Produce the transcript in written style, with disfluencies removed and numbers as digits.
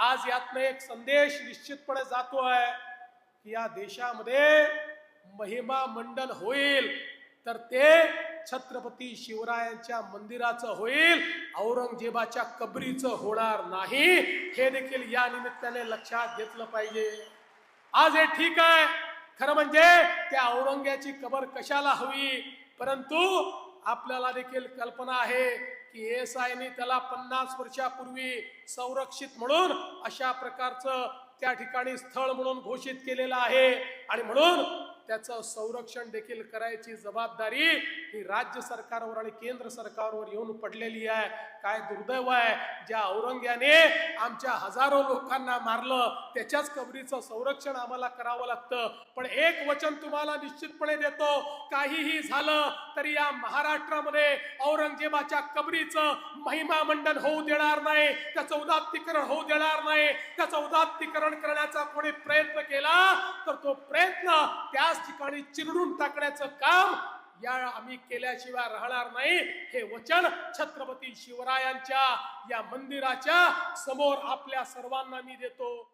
आज यातनं एक संदेश निश्चितपणे जातोय की या देशामध्ये महिमा मंडन होईल तर ते छत्रपती शिवरायांच्या मंदिराचं होईल, औरंगजेबाच्या कबरीचं होणार नाही। हे देखील या निमित्ताने लक्षात घेतलं पाहिजे। आज हे ठीक आहे, खरं म्हणजे त्या औरंग्याची कबर कशाला हवी, परंतु आपल्याला देखील कल्पना आहे की एएसआय ने त्याला 50 वर्षापूर्वी संरक्षित म्हणून अशा प्रकारचं त्या ठिकाणी स्थळ म्हणून घोषित केलेलं आहे आणि म्हणून त्याचं संरक्षण देखील करायची जबाबदारी ही राज्य सरकारवर आणि केंद्र सरकारवर येऊन पडलेली आहे। काय दुर्दैव आहे, ज्या औरंग्याने आमच्या हजारो लोकांना मारलं त्याच्याच कबरीचं संरक्षण आम्हाला करावं लागतं। पण एक वचन तुम्हाला निश्चितपणे देतो, काहीही झालं तरी या महाराष्ट्रामध्ये औरंगजेबाच्या कबरीचं महिमा मंडन होऊ देणार नाही, त्याचं उदात्तीकरण होऊ देणार नाही। त्याचं उदात्तीकरण करण्याचा कोणी प्रयत्न केला तर तो प्रयत्न त्याच ठिकाणी चिरडून टाकण्याचं काम या आम्ही केल्याशिवाय राहणार नाही। हे वचन छत्रपती शिवरायांच्या या मंदिराच्या समोर आपल्या सर्वांना मी देतो।